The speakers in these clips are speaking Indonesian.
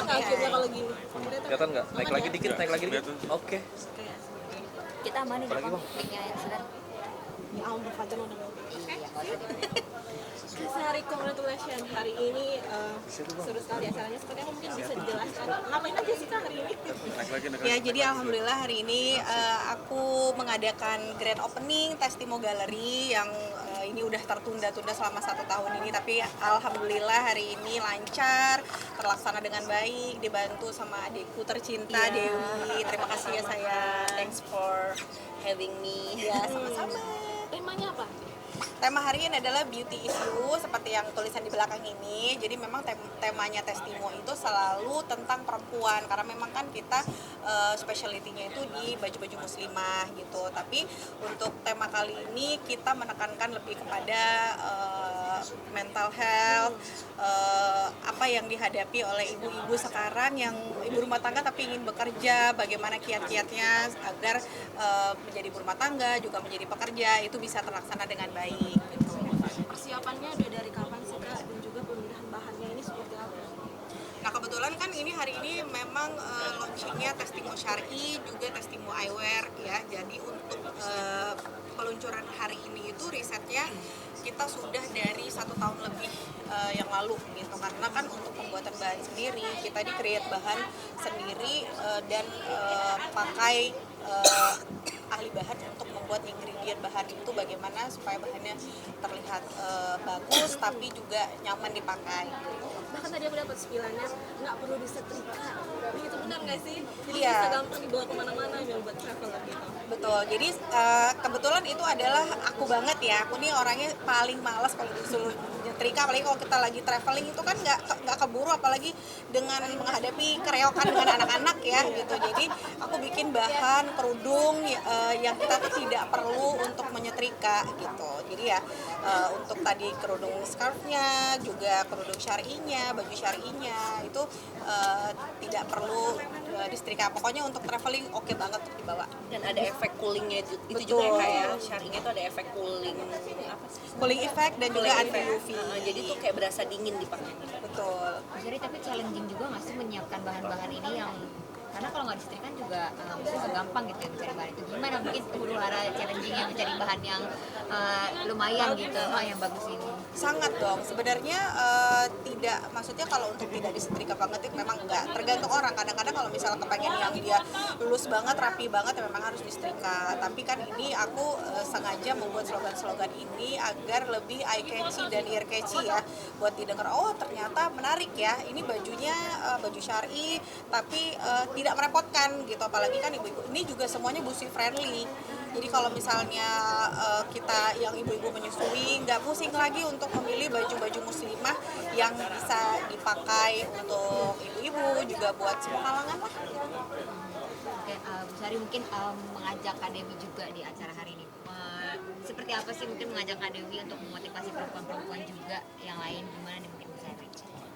kelihatan nggak akhirnya kalau gini? Kelihatan nggak? Naik lagi dikit, naik lagi dikit. Oke. Kita amanin Apalagi, Bang, Bang? mic-nya yang sedang. Ya ampun, Fajar udah mau. Iya, nggak usah di-mute. Sehari congratulations hari ini seru sekali acaranya. Sepertinya mungkin bisa dijelaskan ngapain aja sih Kak hari ini? Ya, jadi alhamdulillah hari ini aku mengadakan grand opening Testimo Gallery yang ini udah tertunda-tunda selama 1 tahun ini, tapi alhamdulillah hari ini lancar, terlaksana dengan baik, dibantu sama adikku tercinta Dewi. Terima kasih ya sayang. Thanks for having me. Ya, sama-sama. Temanya apa? Tema hari ini adalah beauty issue seperti yang tulisan di belakang ini. Jadi memang temanya Testimo itu selalu tentang perempuan karena memang kan kita specialty-nya itu di baju-baju muslimah gitu. Tapi untuk tema kali ini kita menekankan lebih kepada mental health, apa yang dihadapi oleh ibu-ibu sekarang yang ibu rumah tangga tapi ingin bekerja, bagaimana kiat-kiatnya agar menjadi ibu rumah tangga juga menjadi pekerja itu bisa terlaksana dengan baik. Gitu. Persiapannya udah dari kapan sih Kak? Dan juga pemilihan bahannya ini seperti apa? Nah kebetulan kan ini hari ini memang launchingnya Testimo Syar'i juga Testimo Eyewear ya. Jadi untuk peluncuran hari ini itu risetnya kita sudah dari 1 tahun lebih yang lalu gitu, karena kan untuk pembuatan bahan sendiri kita di create bahan sendiri dan pakai ahli bahan untuk membuat ingredient bahan itu bagaimana supaya bahannya terlihat bagus tapi juga nyaman dipakai gitu. Bahkan tadi aku dapat spilannya nggak perlu disetrika. Itu benar nggak sih? Jadi Iya. bisa gampang dibawa kemana-mana buat traveler gitu. Betul, jadi kebetulan itu adalah aku banget ya. Aku nih orangnya paling malas kalau disuruh nyetrika, apalagi kalau kita lagi traveling itu kan nggak keburu, apalagi dengan menghadapi kereokan dengan anak-anak ya gitu. Jadi aku bikin bahan kerudung yang kita tuh tidak perlu untuk menyetrika gitu. Jadi ya untuk tadi kerudung scarfnya, juga kerudung syar'inya, baju syar'inya itu tidak perlu disetrika. Pokoknya untuk traveling oke banget untuk dibawa. Dan ada efek coolingnya itu Betul. juga ya, kayak Syar'inya itu ada efek cooling apa sih? Cooling effect dan juga Cooling anti effect. UV. Jadi tuh kayak berasa dingin dipakai. Betul. Jadi tapi challenging juga nggak sih menyiapkan bahan-bahan ini yang karena kalau nggak disetrika juga mungkin nggak gampang gitu ya mencari bahan itu. Gimana mungkin huru hara challengingnya mencari bahan yang lumayan gitu, yang bagus ini. Sangat dong. Sebenarnya tidak, maksudnya kalau untuk tidak disetrika banget itu memang enggak. Tergantung orang. Kadang-kadang kalau misalnya kepengen yang dia lulus banget, rapi banget ya memang harus disetrika. Tapi kan ini aku sengaja membuat slogan-slogan ini agar lebih eye catchy dan ear catchy ya. Buat didengar, oh ternyata menarik ya. Ini bajunya baju syar'i tapi tidak merepotkan gitu. Apalagi kan ibu-ibu ini juga semuanya busui friendly. Jadi kalau misalnya kita yang ibu-ibu menyusui nggak pusing lagi untuk memilih baju-baju muslimah yang bisa dipakai untuk ibu-ibu juga buat semua kalangan lah. Oke, Bu Sari mungkin mengajak Kak Dewi juga di acara hari ini. Seperti apa sih mungkin mengajak Kak Dewi untuk memotivasi perempuan-perempuan juga yang lain, gimana nih mungkin Bu Sari?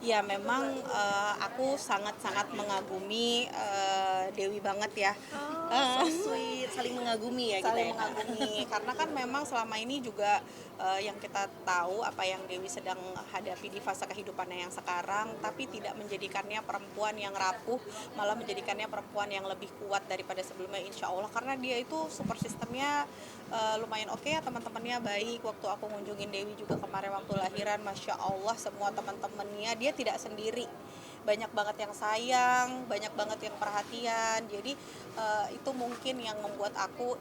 Ya memang aku sangat-sangat mengagumi Dewi banget ya. So sweet, saling mengagumi ya kita Saling ya. mengagumi karena kan memang selama ini juga yang kita tahu apa yang Dewi sedang hadapi di fase kehidupannya yang sekarang, tapi tidak menjadikannya perempuan yang rapuh, malah menjadikannya perempuan yang lebih kuat daripada sebelumnya insya Allah, karena dia itu support sistemnya lumayan oke ya, teman-temannya baik. Waktu aku ngunjungin Dewi juga kemarin waktu lahiran, Masya Allah semua teman-temannya, dia tidak sendiri, banyak banget yang sayang, banyak banget yang perhatian. Jadi itu mungkin yang membuat aku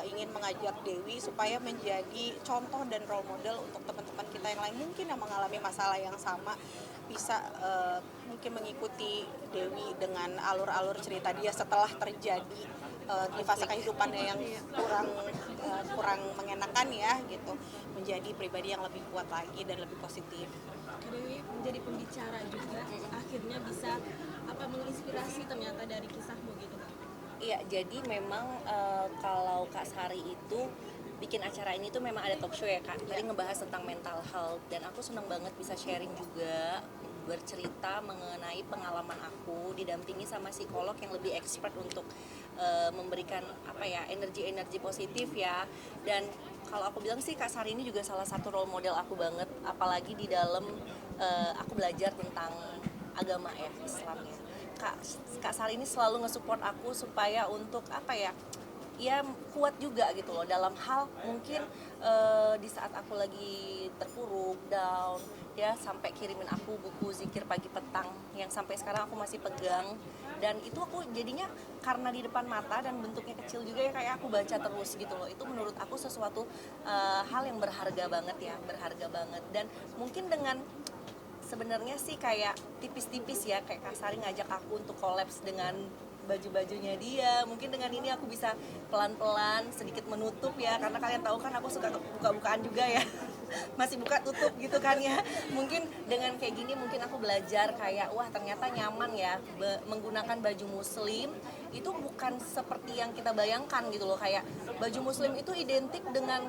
ingin mengajak Dewi supaya menjadi contoh dan role model untuk teman-teman kita yang lain mungkin yang mengalami masalah yang sama, bisa mungkin mengikuti Dewi dengan alur-alur cerita dia setelah terjadi di fase kehidupannya yang kurang mengenakan ya gitu, menjadi pribadi yang lebih kuat lagi dan lebih positif. Dewi menjadi pembicara juga, akhirnya bisa menginspirasi ternyata dari kisahmu gitu Kak. Iya, jadi memang kalau Kak Sari itu bikin acara ini tuh memang ada talk show ya Kak. Jadi ngebahas tentang mental health dan aku seneng banget bisa sharing juga, bercerita mengenai pengalaman aku didampingi sama psikolog yang lebih expert untuk memberikan energi-energi positif ya. Dan kalau aku bilang sih Kak Sari ini juga salah satu role model aku banget, apalagi di dalam aku belajar tentang agama ya, Islam ya. Kak Sari ini selalu nge-support aku supaya untuk apa ya kuat juga gitu loh dalam hal mungkin di saat aku lagi terpuruk, down, dia sampai kirimin aku buku zikir pagi petang yang sampai sekarang aku masih pegang, dan itu aku jadinya karena di depan mata dan bentuknya kecil juga ya, kayak aku baca terus gitu loh. Itu menurut aku sesuatu hal yang berharga banget ya, berharga banget. Dan mungkin dengan sebenarnya sih kayak tipis-tipis ya, kayak Kak Sari ngajak aku untuk kolaps dengan baju-bajunya dia. Mungkin dengan ini aku bisa pelan-pelan sedikit menutup ya, karena kalian tahu kan aku suka buka-bukaan juga ya. Masih buka tutup gitu kan ya. Mungkin dengan kayak gini mungkin aku belajar kayak wah ternyata nyaman ya menggunakan baju muslim itu bukan seperti yang kita bayangkan gitu loh, kayak baju muslim itu identik dengan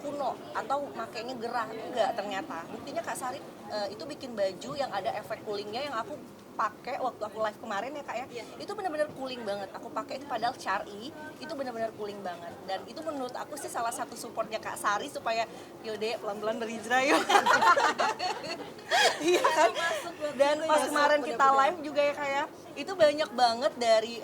kuno atau makainya gerah. Enggak, ternyata buktinya Kak Sari itu bikin baju yang ada efek coolingnya yang aku pakai waktu aku live kemarin ya Kak ya. Itu benar-benar cooling banget. Aku pakai itu padahal syar'i, itu benar-benar cooling banget. Dan itu menurut aku sih salah satu supportnya Kak Sari supaya yaudah pelan-pelan berhijrah yuk. Iya kan? Dan pas kemarin kita live juga ya Kak ya, itu banyak banget dari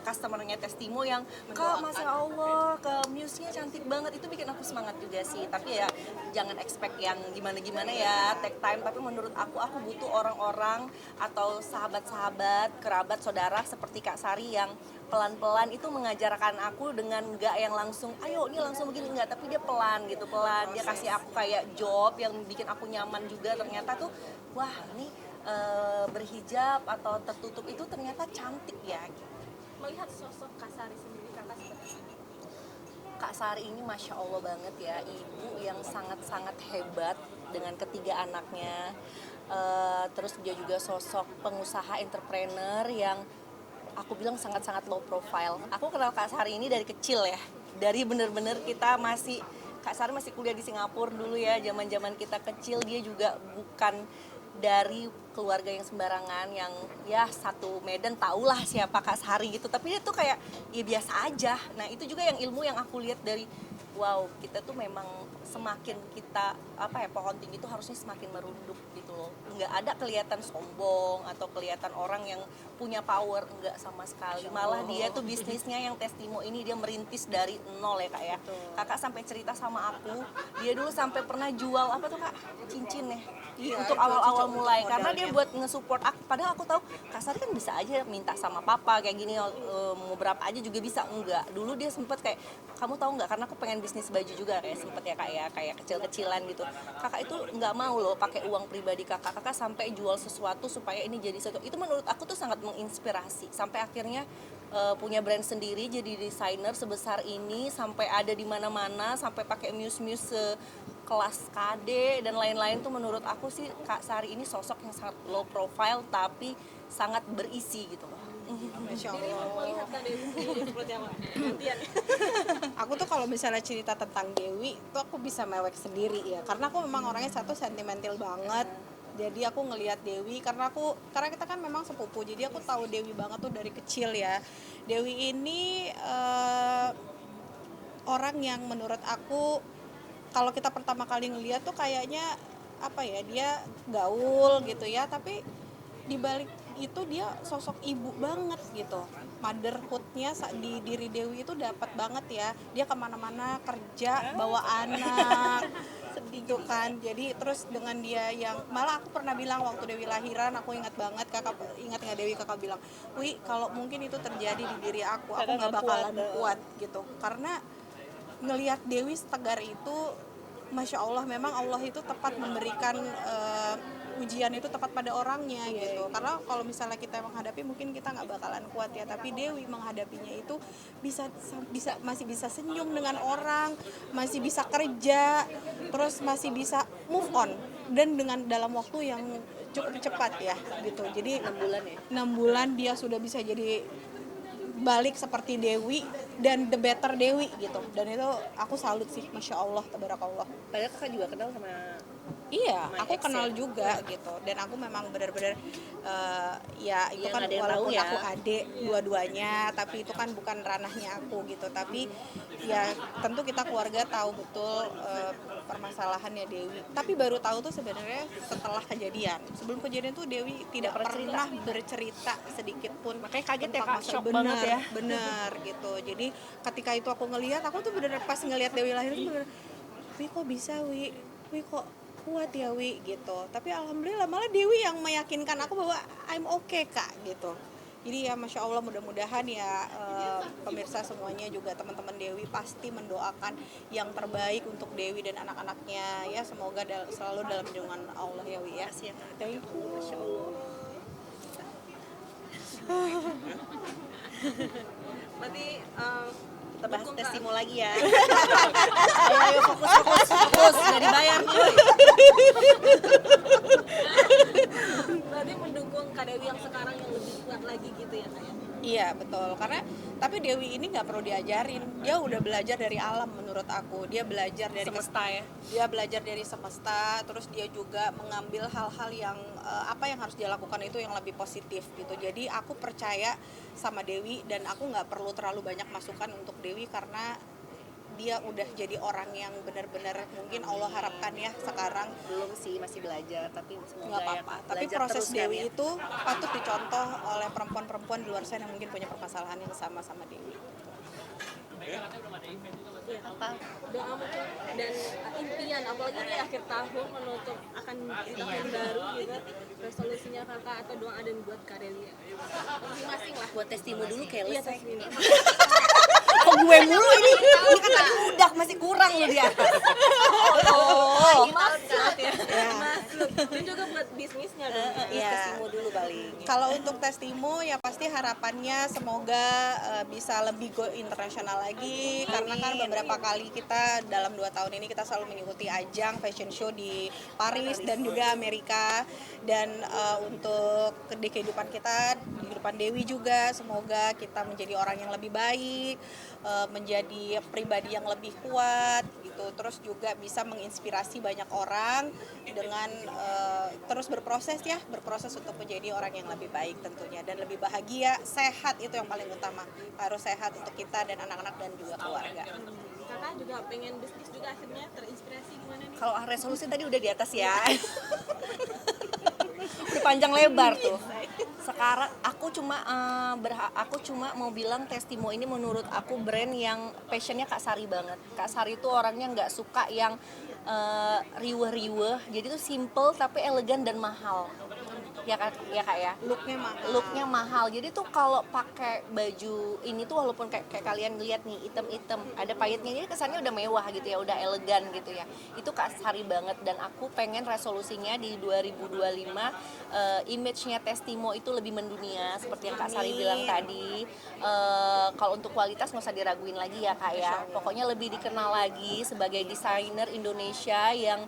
customer-nya Testimo yang Kak Masya Allah, ke muse-nya cantik banget. Itu bikin aku semangat juga sih. Tapi ya jangan expect yang gimana-gimana ya, take time. Tapi menurut aku butuh orang-orang atau sahabat-sahabat, kerabat, saudara seperti Kak Sari yang pelan-pelan itu mengajarkan aku dengan nggak yang langsung ayo ini langsung begini, nggak, tapi dia pelan gitu, pelan dia kasih aku kayak job yang bikin aku nyaman juga. Ternyata tuh wah ini berhijab atau tertutup itu ternyata cantik ya gitu. Melihat sosok Kak Sari sendiri, Kakak seperti apa? Kak Sari ini Masya Allah banget ya, ibu yang sangat-sangat hebat dengan ketiga anaknya. Terus dia juga sosok pengusaha entrepreneur yang aku bilang sangat-sangat low profile. Aku kenal Kak Sari ini dari kecil ya, dari bener-bener kita masih, Kak Sari masih kuliah di Singapura dulu ya, zaman-zaman kita kecil. Dia juga bukan dari keluarga yang sembarangan, yang ya satu Medan tahulah siapa Kak Sari gitu, tapi dia tuh kayak ya biasa aja. Nah itu juga yang ilmu yang aku lihat dari wow, kita tuh memang semakin kita pohon tinggi itu harusnya semakin merunduk gitu loh. Nggak ada kelihatan sombong atau kelihatan orang yang punya power, enggak sama sekali. Malah dia tuh bisnisnya yang Testimo ini dia merintis dari nol ya Kak ya. Kakak sampai cerita sama aku, dia dulu sampai pernah jual apa tuh Kak? Cincin ya. Untuk awal-awal mulai, karena dia buat nge-support aku. Padahal aku tahu Kak Sari kan bisa aja minta sama papa kayak gini, mau berapa aja juga bisa. Enggak, dulu dia sempet kayak, kamu tahu nggak, karena aku pengen bisnis baju juga kayak sempet ya Kak ya, kayak kecil-kecilan gitu. Kakak itu nggak mau loh pakai uang pribadi kakak sampai jual sesuatu supaya ini jadi sesuatu. Itu menurut aku tuh sangat menginspirasi. Sampai akhirnya punya brand sendiri, jadi desainer sebesar ini, sampai ada di mana-mana, sampai pakai muse-muse kelas KD dan lain-lain. Tuh menurut aku sih Kak Sari ini sosok yang sangat low profile tapi sangat berisi gitu loh. Masya Diri Allah. melihat Kak Dewi sendiri seperti apa? Gantian. Aku tuh kalau misalnya cerita tentang Dewi tuh aku bisa mewek sendiri ya, karena aku memang orangnya satu sentimental banget. Jadi aku ngelihat Dewi karena kita kan memang sepupu, jadi aku tahu Dewi banget tuh dari kecil ya. Dewi ini orang yang menurut aku kalau kita pertama kali ngelihat tuh kayaknya dia gaul gitu ya, tapi di balik itu dia sosok ibu banget gitu. Motherhoodnya di diri Dewi itu dapat banget ya. Dia kemana-mana kerja bawa anak gitu kan. Jadi terus dengan dia yang malah aku pernah bilang waktu Dewi lahiran, aku ingat banget, kakak ingat nggak Dewi, kakak bilang, Wi kalau mungkin itu terjadi di diri aku nggak bakalan kuat gitu. Karena ngelihat Dewi setegar itu, Masya Allah, memang Allah itu tepat memberikan ujian itu tepat pada orangnya gitu. Karena kalau misalnya kita menghadapi mungkin kita nggak bakalan kuat ya, tapi Dewi menghadapinya itu masih bisa senyum dengan orang, masih bisa kerja, terus masih bisa move on, dan dengan dalam waktu yang cukup cepat ya gitu. Jadi 6 bulan ya? 6 bulan dia sudah bisa jadi balik seperti Dewi dan the better Dewi gitu. Dan itu aku salut sih, Masya Allah, tabarakallah. Padahal kakak juga kenal sama Iya, My aku ex kenal ya? juga gitu, dan aku memang benar-benar ya itu Iya, kan nggak ada yang walaupun tahu ya. aku adik dua-duanya, tapi itu kan bukan ranahnya aku gitu. Tapi ya tentu kita keluarga tahu betul permasalahannya Dewi. Tapi baru tahu tuh sebenarnya setelah kejadian. Sebelum kejadian tuh Dewi tidak pernah bercerita sedikit pun. Makanya kaget ya, tentang Kak. masalah. Shock banget ya. Bener gitu. Jadi ketika itu aku ngelihat, aku tuh bener pas ngelihat Dewi lahir tuh bener, Wi kok bisa Wi kok kuat ya Wi gitu. Tapi alhamdulillah malah Dewi yang meyakinkan aku bahwa I'm okay Kak gitu. Jadi ya Masya Allah, mudah-mudahan ya pemirsa semuanya juga teman-teman Dewi pasti mendoakan yang terbaik untuk Dewi dan anak-anaknya ya, semoga selalu dalam lindungan Allah ya Wi ya. Thank you. Masya Allah. Berarti Kita bahas dukung, testimo lagi ya. Ayo fokus, nggak dibayar cuy. berarti mendukung Kak Dewi yang sekarang yang lebih kuat lagi gitu ya Kak ya? Iya betul, karena tapi Dewi ini nggak perlu diajarin, dia udah belajar dari alam menurut aku. Dia belajar dari Semesta ya. dia belajar dari semesta, terus dia juga mengambil hal-hal yang apa yang harus dia lakukan itu yang lebih positif gitu. Jadi aku percaya sama Dewi, dan aku nggak perlu terlalu banyak masukan untuk Dewi karena dia udah jadi orang yang benar-benar mungkin Allah harapkan ya sekarang. Belum sih, masih belajar, tapi semoga Nggak apa-apa, ya, tapi belajar proses terus kan Dewi ya. itu patut dicontoh oleh perempuan-perempuan di luar sana yang mungkin punya permasalahan yang sama Dewi. Apa? Doa mungkin dan impian apalagi di akhir tahun menutup akan tahun baru gitu, resolusinya Kakak atau doa dan buat Kak Delia masing-masing lah. Buat testimo dulu kayak Iya, selesai. testimoni. Kok gue mulu ini? Ini kan tadi udah masih kurang loh dia. Oh, Masuk ya. Masuk. Dan juga buat bisnisnya dong. Iya. testimo dulu paling. Kalau untuk testimo ya pasti harapannya semoga bisa lebih go internasional lagi, karena kan beberapa kali kita dalam 2 tahun ini kita selalu mengikuti ajang fashion show di Paris dan juga Amerika. Dan untuk di kehidupan kita, di kehidupan Dewi juga, semoga kita menjadi orang yang lebih baik, menjadi pribadi yang lebih kuat gitu. Terus juga bisa menginspirasi banyak orang dengan terus berproses untuk menjadi orang yang lebih baik tentunya, dan lebih bahagia, sehat itu yang paling utama. Harus sehat untuk kita dan anak-anak dan juga keluarga. Kakak juga pengen bisnis juga akhirnya terinspirasi gimana nih? Kalau resolusi tadi udah di atas ya. Udah panjang lebar tuh. Sekarang aku cuma mau bilang testimo ini menurut aku brand yang passionnya Kak Sari banget. Kak Sari itu orangnya nggak suka yang riweh-riweh, jadi tuh simple tapi elegan dan mahal. Ya Kak ya. Looknya mahal. Jadi tuh kalau pakai baju ini tuh walaupun kayak kalian lihat nih hitam-hitam, ada payetnya, jadi kesannya udah mewah gitu ya, udah elegan gitu ya. Itu Kak Sari banget, dan aku pengen resolusinya di 2025 image-nya testimo itu lebih mendunia seperti yang Kak Sari bilang tadi. Kalau untuk kualitas nggak usah diraguin lagi ya Kak ya. Pokoknya lebih dikenal lagi sebagai desainer Indonesia yang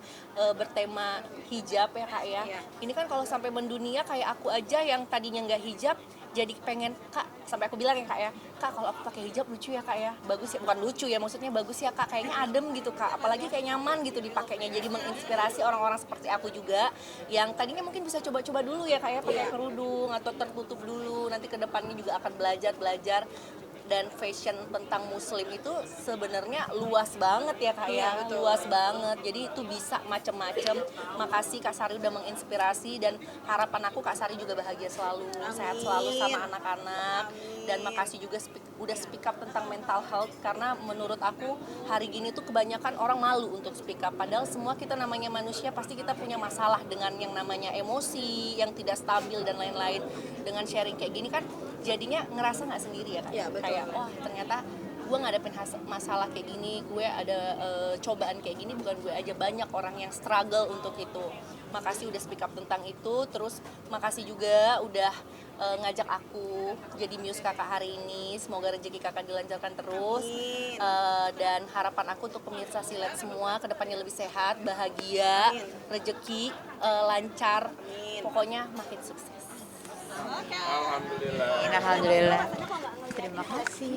bertema hijab ya Kak ya. Ini kan kalau sampai mendunia kayak aku aja yang tadinya nggak hijab jadi pengen Kak, sampai aku bilang ya Kak ya, Kak kalau aku pakai hijab lucu ya Kak ya, bagus ya, bukan lucu ya, maksudnya bagus ya Kak, kayaknya adem gitu Kak, apalagi kayak nyaman gitu dipakainya. Jadi menginspirasi orang-orang seperti aku juga yang tadinya mungkin bisa coba-coba dulu ya Kak ya, pakai kerudung atau tertutup dulu, nanti kedepannya juga akan belajar. Dan fashion tentang muslim itu sebenarnya luas banget ya Kak ya, luas banget. Jadi itu bisa macem-macem. Makasih Kak Sari udah menginspirasi, dan harapan aku Kak Sari juga bahagia selalu, sehat selalu sama anak-anak. Dan makasih juga udah speak up tentang mental health, karena menurut aku hari gini tuh kebanyakan orang malu untuk speak up. Padahal semua kita namanya manusia pasti kita punya masalah dengan yang namanya emosi yang tidak stabil dan lain-lain. Dengan sharing kayak gini kan jadinya ngerasa nggak sendiri ya Kak. Ya, betul. Kayak wah ternyata gue ngadepin masalah kayak gini, gue ada cobaan kayak gini, bukan gue aja, banyak orang yang struggle untuk itu. Makasih udah speak up tentang itu. Terus makasih juga udah ngajak aku jadi muse Kakak hari ini. Semoga rezeki Kakak dilancarkan terus. Dan harapan aku untuk pemirsa Silet semua kedepannya lebih sehat, bahagia, rezeki lancar, pokoknya makin sukses. Alhamdulillah. Alhamdulillah. Terima kasih.